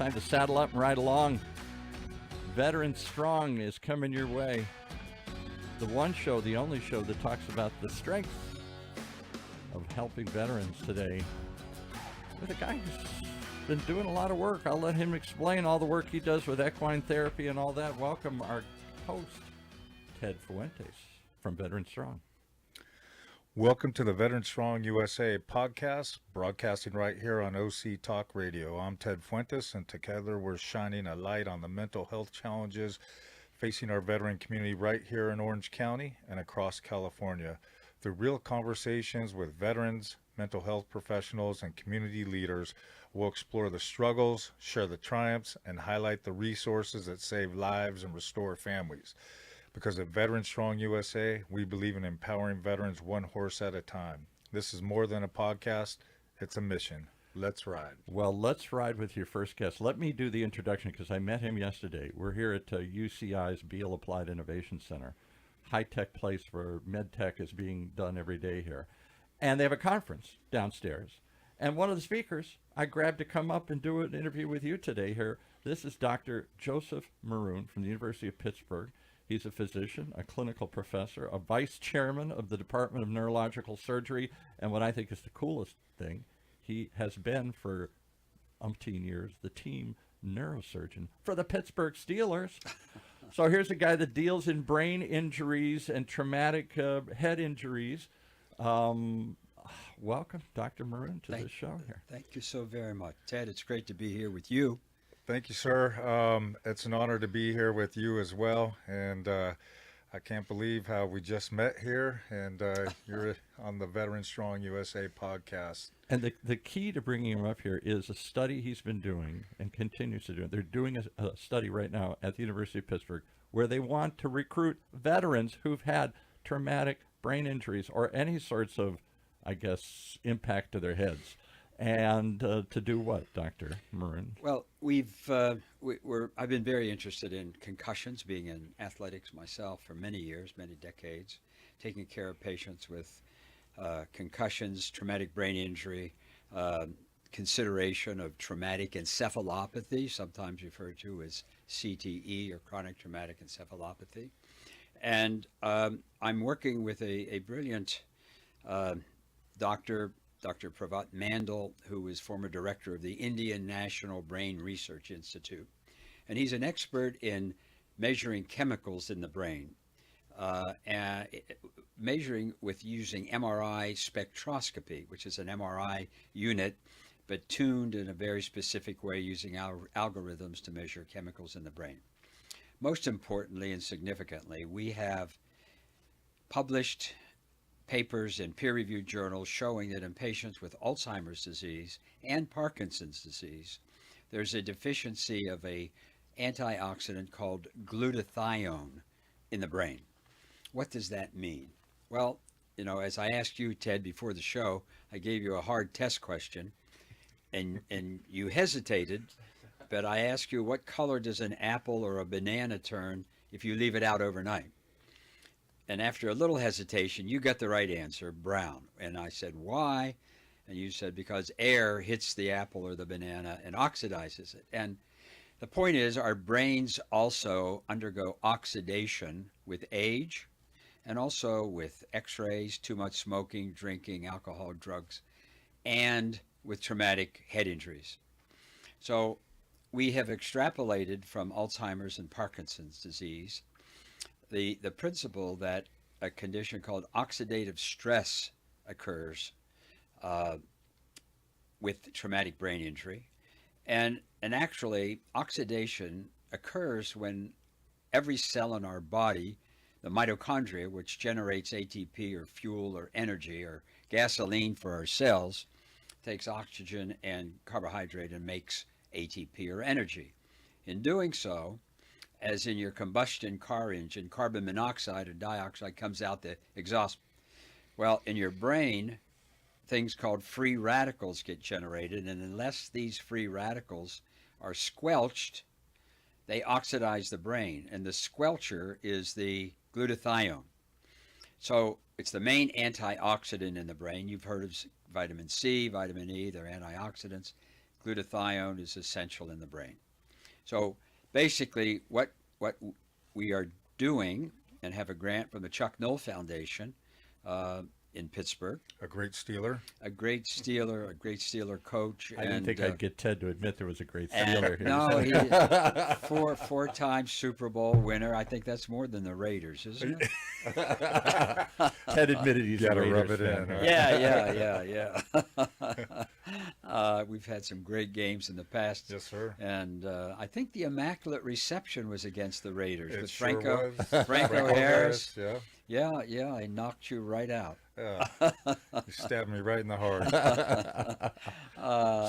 time to saddle up and ride along. Veteran Strong is coming your way. The one show, the only show that talks about the strength of helping veterans today with a guy who's been doing a lot of work. I'll let him explain all the work he does with equine therapy and all that. Welcome our host, Ted Fuentes from Veteran Strong. Welcome to the Veteran Strong USA podcast, broadcasting right here on OCTalkRadio. I'm Ted Fuentes, and together we're shining a light on the mental health challenges facing our veteran community right here in Orange County and across California. Through real conversations with veterans, mental health professionals, and community leaders, we'll explore the struggles, share the triumphs, and highlight the resources that save lives and restore families. Because at Veteran Strong USA, we believe in empowering veterans one horse at a time. This is more than a podcast, it's a mission. Let's ride. Well, let's ride with your first guest. Let me do the introduction because I met him yesterday. We're here at UCI's Beall Applied Innovation Center, high-tech place where med-tech is being done every day here. And they have a conference downstairs. And one of the speakers, I grabbed to come up and do an interview with you today here. This is Dr. Joseph Maroon from the University of Pittsburgh. He's a physician, a clinical professor, a vice chairman of the Department of Neurological Surgery, and what I think is the coolest thing, he has been for umpteen years the team Neurosurgeon for the Pittsburgh Steelers. So here's a guy that deals in brain injuries and traumatic head injuries. Welcome, Dr. Maroon, to the show here. Thank you so very much, Ted. It's great to be here with you. Thank you, sir. It's an honor to be here with you as well. And I can't believe how we just met here. And you're on the Veteran Strong USA podcast. And the key to bringing him up here is a study he's been doing and continues to do. They're doing a study right now at the University of Pittsburgh where they want to recruit veterans who've had traumatic brain injuries or any sorts of, I guess, impact to their heads. And to do what, Dr. Maroon? Well, I've been very interested in concussions, being in athletics myself for many years, many decades, taking care of patients with concussions, traumatic brain injury, consideration of traumatic encephalopathy, sometimes referred to as CTE or chronic traumatic encephalopathy. And I'm working with a brilliant Dr. Pravat Mandal, who is former director of the Indian National Brain Research Institute. And he's an expert in measuring chemicals in the brain, and measuring with using MRI spectroscopy, which is an MRI unit, but tuned in a very specific way using algorithms to measure chemicals in the brain. Most importantly and significantly, we have published papers in peer-reviewed journals showing that in patients with Alzheimer's disease and Parkinson's disease, there's a deficiency of a antioxidant called glutathione in the brain. What does that mean? Well, you know, as I asked you, Ted, before the show, I gave you a hard test question, and you hesitated, but I asked you, what color does an apple or a banana turn if you leave it out overnight? And after a little hesitation, you got the right answer, brown. And I said, why? And you said, because air hits the apple or the banana and oxidizes it. And the point is, our brains also undergo oxidation with age and also with x-rays, too much smoking, drinking, alcohol, drugs, and with traumatic head injuries. So we have extrapolated from Alzheimer's and Parkinson's disease the principle that a condition called oxidative stress occurs with traumatic brain injury. And actually, oxidation occurs when every cell in our body, the mitochondria, which generates ATP or fuel or energy or gasoline for our cells, takes oxygen and carbohydrate and makes ATP or energy. In doing so, as in your combustion car engine, carbon monoxide or dioxide comes out the exhaust. Well, in your brain, things called free radicals get generated, and unless these free radicals are squelched, they oxidize the brain, and the squelcher is the glutathione. So it's the main antioxidant in the brain. You've heard of vitamin C, vitamin E, they're antioxidants. glutathione is essential in the brain. So basically, what we are doing, and have a grant from the Chuck Knoll Foundation in Pittsburgh. A great Steeler. A great Steeler coach. I didn't think I'd get Ted to admit there was a great and- Steeler here. No, he four-time Super Bowl winner. I think that's more than the Raiders, isn't it? Ted admitted he's Gotta a Raiders rub it fan. in, huh? Yeah. We've had some great games in the past. Yes, sir. And I think the Immaculate Reception was against the Raiders It with sure Franco was. Franco Harris. Yeah. Yeah, I knocked you right out. Yeah. You stabbed me right in the heart.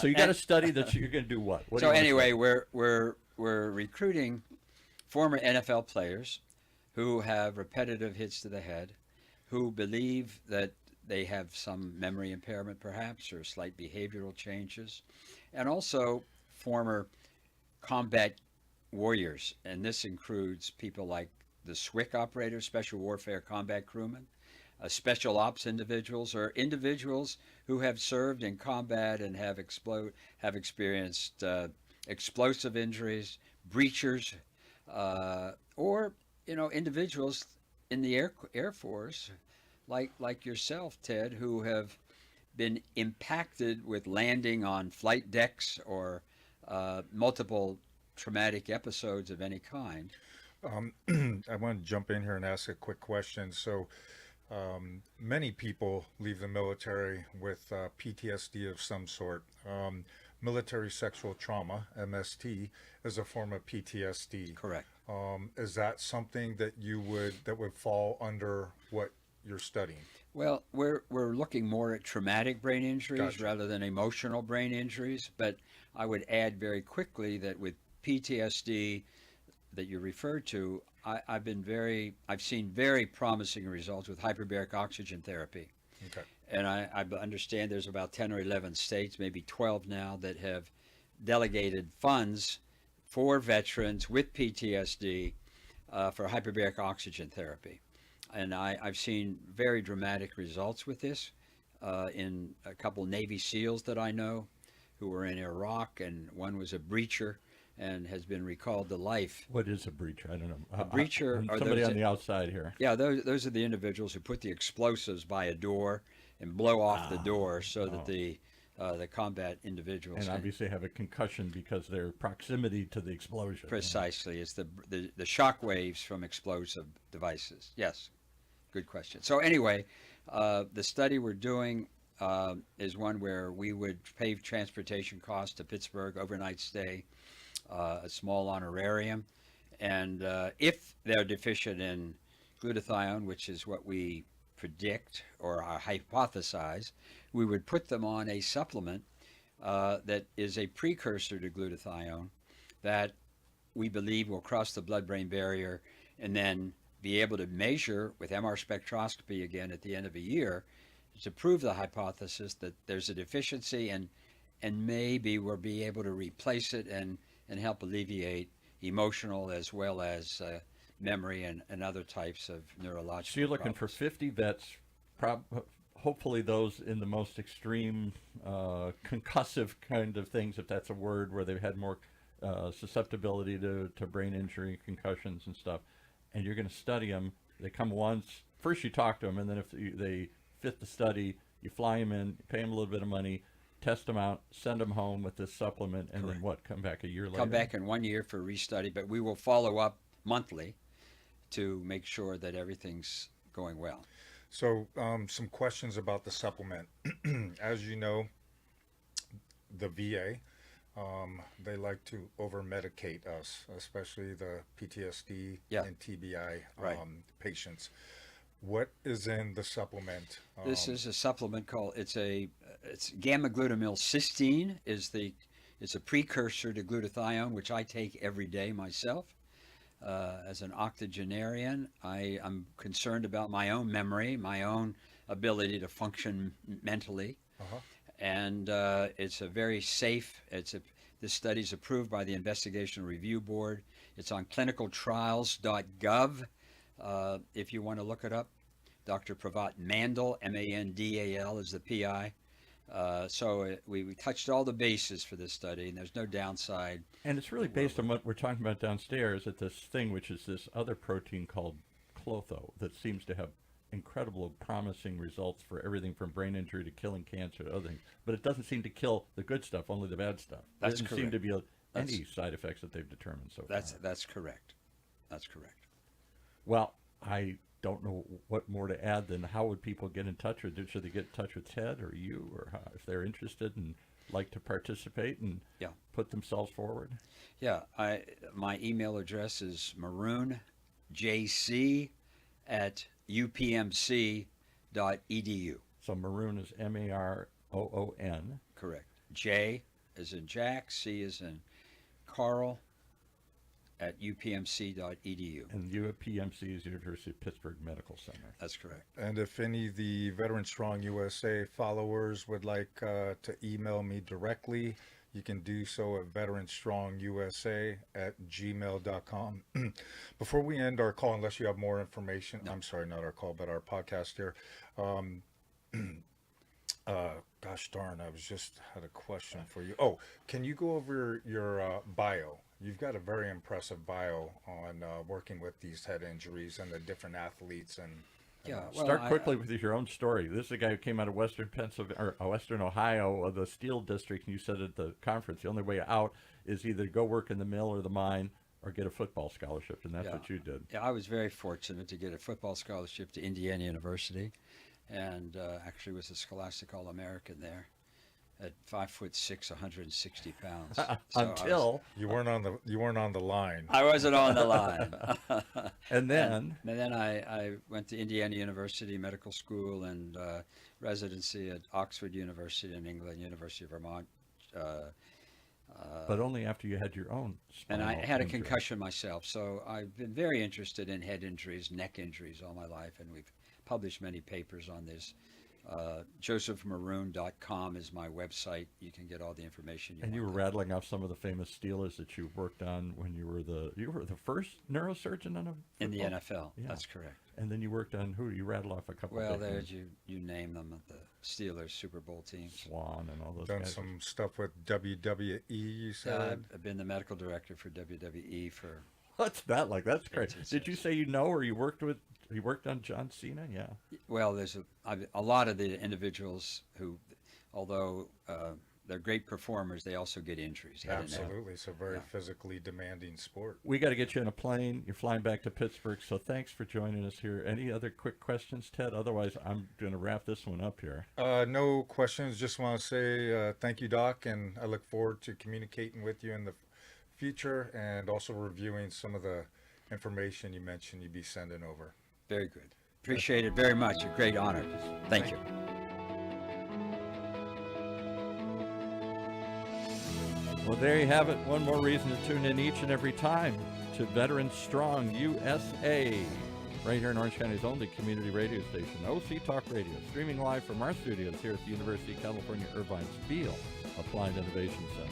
So you got to study that. You're going to do what? What do So you wanna anyway, study? we're recruiting former NFL players who have repetitive hits to the head, who believe that they have some memory impairment perhaps, or slight behavioral changes, and also former combat warriors. And this includes people like the SWCC operators, Special Warfare Combat Crewmen, special ops individuals, or individuals who have served in combat and have experienced explosive injuries, breachers, or individuals in the Air Force, like yourself, Ted, who have been impacted with landing on flight decks or multiple traumatic episodes of any kind. I want to jump in here and ask a quick question. So many people leave the military with PTSD of some sort. Military sexual trauma, MST, is a form of PTSD. Correct. Is that something that would fall under what you're studying? Well, we're looking more at traumatic brain injuries Gotcha. rather than emotional brain injuries. But I would add very quickly that with PTSD that you referred to, I've seen very promising results with hyperbaric oxygen therapy. Okay. And I understand there's about 10 or 11 states, maybe 12 now, that have delegated funds for veterans with PTSD for hyperbaric oxygen therapy. And I've seen very dramatic results with this in a couple Navy SEALs that I know who were in Iraq, and one was a breacher and has been recalled to life. What is a breacher? I don't know. A breacher I'm are somebody those on the outside here. Yeah, those are the individuals who put the explosives by a door and blow off the door so that the combat individuals And can- obviously have a concussion because their proximity to the explosion. Precisely. It's the shock waves from explosive devices. Yes, good question. So anyway, the study we're doing is one where we would pay transportation costs to Pittsburgh, overnight stay, a small honorarium, and if they're deficient in glutathione, which is what we predict or hypothesize, we would put them on a supplement that is a precursor to glutathione that we believe will cross the blood-brain barrier and then be able to measure with MR spectroscopy again at the end of a year to prove the hypothesis that there's a deficiency, and maybe we'll be able to replace it and help alleviate emotional as well as memory and other types of neurological So you're looking for problems. 50 vets, hopefully those in the most extreme concussive kind of things, if that's a word, where they've had more susceptibility to brain injury, concussions and stuff. And you're going to study them. They come once. First you talk to them, and then if they fit the study, you fly them in, pay them a little bit of money, test them out, send them home with this supplement, and then what? Come back a year later? Come back in 1 year for restudy, but we will follow up monthly to make sure that everything's going well. So some questions about the supplement. As you know, the VA, they like to over-medicate us, especially the PTSD and TBI Right. patients. What is in the supplement? This is a supplement called it's gamma glutamyl cysteine it's a precursor to glutathione, which I take every day myself. As an octogenarian, I'm concerned about my own memory, my own ability to function mentally, and it's a very safe. This study is approved by the Investigation Review Board. It's on clinicaltrials.gov. If you want to look it up, Dr. Pravat Mandal, Mandal, is the PI. We touched all the bases for this study, and there's no downside. And it's really based on what we're talking about downstairs at this thing, which is this other protein called KLOTHO that seems to have incredible promising results for everything from brain injury to killing cancer to other things. But it doesn't seem to kill the good stuff, only the bad stuff. That's there doesn't seem to be any side effects that they've determined so far. That's correct. That's correct. Well, I don't know what more to add than how would people get in touch with you? Should they get in touch with Ted or you, or how, if they're interested and like to participate and put themselves forward? Yeah, my email address is maroonjc@upmc.edu. So Maroon is Maroon. Correct. J as in Jack, C as in Carl, at upmc.edu. And UPMC is University of Pittsburgh Medical Center. That's correct. And if any of the Veteran Strong USA followers would like to email me directly, you can do so at veteranstrongusa@gmail.com. Before we end our call, unless you have more information, I'm sorry, not our call, but our podcast here. Gosh darn, I had a question for you. Oh, can you go over your bio? You've got a very impressive bio on working with these head injuries and the different athletes. And start quickly with your own story. This is a guy who came out of Western Pennsylvania or Western Ohio, the steel district, and you said at the conference the only way out is either go work in the mill or the mine or get a football scholarship, and that's what you did. Yeah, I was very fortunate to get a football scholarship to Indiana University, and actually was a Scholastic All-American there. At 5'6", 160 pounds. Until you weren't on the line. I wasn't on the line. and then I went to Indiana University Medical School and residency at Oxford University in England, University of Vermont. But only after you had your own spinal And I had a injury. concussion myself, so I've been very interested in head injuries, neck injuries all my life, and we've published many papers on this. josephmaroon.com is my website. You can get all the information you want. And you were rattling off some of the famous Steelers that you worked on when you were the first neurosurgeon on in the NFL. Yeah. That's correct. And then you worked on who? You rattled off a couple. Well, of there's you name them, the Steelers Super Bowl teams. Swan and all those Done guys. some stuff with WWE, you said? I've been the medical director for WWE for. What's that like? That's great. 18 Did you say you know, or you worked on John Cena? Yeah. Well, there's a lot of the individuals who, although they're great performers, they also get injuries. Absolutely. It's a very physically demanding sport. We got to get you in a plane. You're flying back to Pittsburgh, so thanks for joining us here. Any other quick questions, Ted? Otherwise, I'm going to wrap this one up here. No questions. Just want to say thank you, Doc, and I look forward to communicating with you in the future and also reviewing some of the information you mentioned you'd be sending over. Very good. Appreciate it very much. A great honor. Thank you. Well, there you have it. One more reason to tune in each and every time to Veteran Strong USA, right here in Orange County's only community radio station, OC Talk Radio, streaming live from our studios here at the University of California, Irvine's Beall Applied Innovation Center.